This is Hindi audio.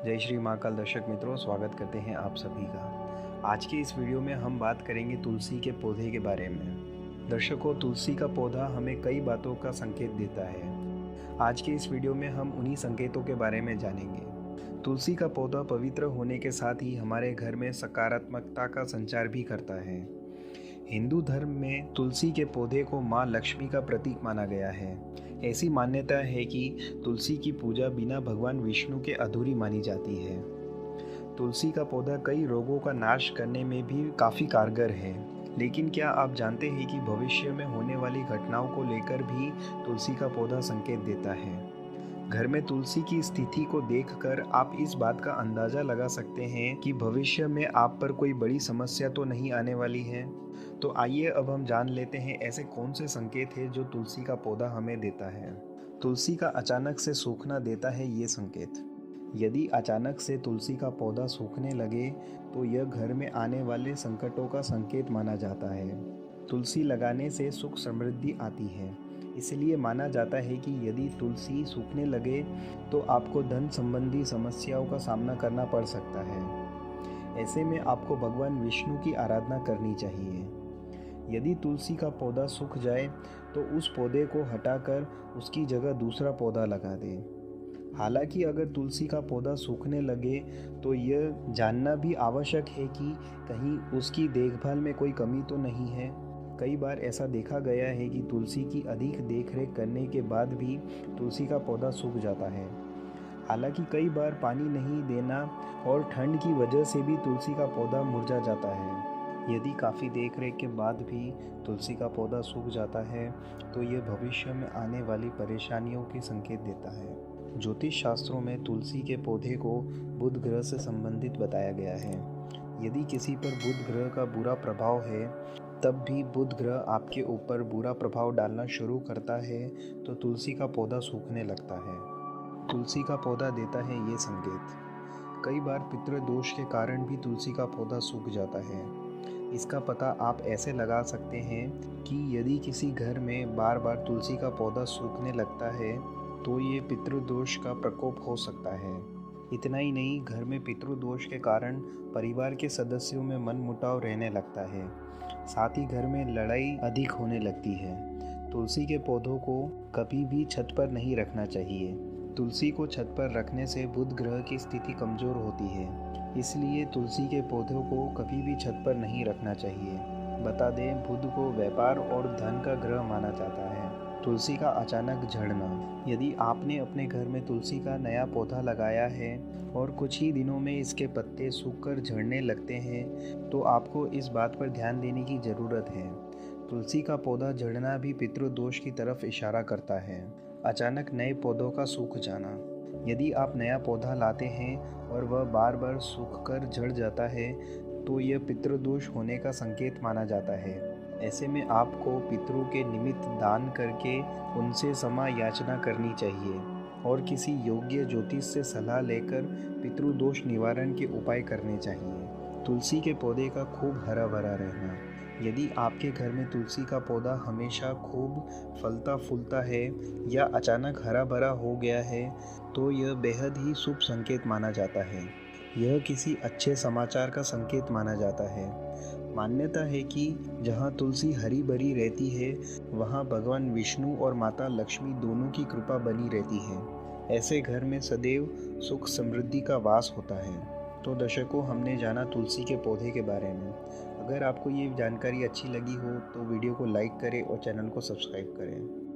जय श्री महाकाल। दर्शक मित्रों, स्वागत करते हैं आप सभी का। आज की इस वीडियो में हम बात करेंगे तुलसी के पौधे के बारे में। दर्शकों, तुलसी का पौधा हमें कई बातों का संकेत देता है। आज के इस वीडियो में हम उन्हीं संकेतों के बारे में जानेंगे। तुलसी का पौधा पवित्र होने के साथ ही हमारे घर में सकारात्मकता का संचार भी करता है। हिंदू धर्म में तुलसी के पौधे को माँ लक्ष्मी का प्रतीक माना गया है। ऐसी मान्यता है कि तुलसी की पूजा बिना भगवान विष्णु के अधूरी मानी जाती है। तुलसी का पौधा कई रोगों का नाश करने में भी काफ़ी कारगर है। लेकिन क्या आप जानते हैं कि भविष्य में होने वाली घटनाओं को लेकर भी तुलसी का पौधा संकेत देता है। घर में तुलसी की स्थिति को देखकर आप इस बात का अंदाज़ा लगा सकते हैं कि भविष्य में आप पर कोई बड़ी समस्या तो नहीं आने वाली है। तो आइए अब हम जान लेते हैं ऐसे कौन से संकेत हैं जो तुलसी का पौधा हमें देता है। तुलसी का अचानक से सूखना देता है ये संकेत। यदि अचानक से तुलसी का पौधा सूखने लगे तो यह घर में आने वाले संकटों का संकेत माना जाता है। तुलसी लगाने से सुख समृद्धि आती है, इसलिए माना जाता है कि यदि तुलसी सूखने लगे तो आपको धन संबंधी समस्याओं का सामना करना पड़ सकता है। ऐसे में आपको भगवान विष्णु की आराधना करनी चाहिए। यदि तुलसी का पौधा सूख जाए तो उस पौधे को हटाकर उसकी जगह दूसरा पौधा लगा दें। हालांकि अगर तुलसी का पौधा सूखने लगे तो यह जानना भी आवश्यक है कि कहीं उसकी देखभाल में कोई कमी तो नहीं है। कई बार ऐसा देखा गया है कि तुलसी की अधिक देखरेख करने के बाद भी तुलसी का पौधा सूख जाता है। हालांकि कई बार पानी नहीं देना और ठंड की वजह से भी तुलसी का पौधा मुरझा जाता है। यदि काफ़ी देखरेख के बाद भी तुलसी का पौधा सूख जाता है तो ये भविष्य में आने वाली परेशानियों के संकेत देता है। ज्योतिष शास्त्रों में तुलसी के पौधे को बुध ग्रह से संबंधित बताया गया है। यदि किसी पर बुध ग्रह का बुरा प्रभाव है, तब भी बुध ग्रह आपके ऊपर बुरा प्रभाव डालना शुरू करता है तो तुलसी का पौधा सूखने लगता है। तुलसी का पौधा देता है ये संकेत। कई बार पितृदोष के कारण भी तुलसी का पौधा सूख जाता है। इसका पता आप ऐसे लगा सकते हैं कि यदि किसी घर में बार बार तुलसी का पौधा सूखने लगता है तो ये पितृदोष का प्रकोप हो सकता है। इतना ही नहीं, घर में पितृदोष के कारण परिवार के सदस्यों में मनमुटाव रहने लगता है। साथ ही घर में लड़ाई अधिक होने लगती है। तुलसी के पौधों को कभी भी छत पर नहीं रखना चाहिए। तुलसी को छत पर रखने से बुध ग्रह की स्थिति कमज़ोर होती है, इसलिए तुलसी के पौधों को कभी भी छत पर नहीं रखना चाहिए। बता दें, बुध को व्यापार और धन का ग्रह माना जाता है। तुलसी का अचानक झड़ना। यदि आपने अपने घर में तुलसी का नया पौधा लगाया है और कुछ ही दिनों में इसके पत्ते सूखकर झड़ने लगते हैं तो आपको इस बात पर ध्यान देने की ज़रूरत है। तुलसी का पौधा झड़ना भी पितृदोष की तरफ इशारा करता है। अचानक नए पौधों का सूख जाना। यदि आप नया पौधा लाते हैं और वह बार बार सूखकर झड़ जाता है तो यह पितृदोष होने का संकेत माना जाता है। ऐसे में आपको पितरों के निमित्त दान करके उनसे क्षमा याचना करनी चाहिए और किसी योग्य ज्योतिष से सलाह लेकर पितृदोष निवारण के उपाय करने चाहिए। तुलसी के पौधे का खूब हरा भरा रहना। यदि आपके घर में तुलसी का पौधा हमेशा खूब फलता फूलता है या अचानक हरा भरा हो गया है तो यह बेहद ही शुभ संकेत माना जाता है। यह किसी अच्छे समाचार का संकेत माना जाता है। मान्यता है कि जहाँ तुलसी हरी भरी रहती है वहाँ भगवान विष्णु और माता लक्ष्मी दोनों की कृपा बनी रहती है। ऐसे घर में सदैव सुख समृद्धि का वास होता है। तो दर्शकों, हमने जाना तुलसी के पौधे के बारे में। अगर आपको ये जानकारी अच्छी लगी हो तो वीडियो को लाइक करें और चैनल को सब्सक्राइब करें।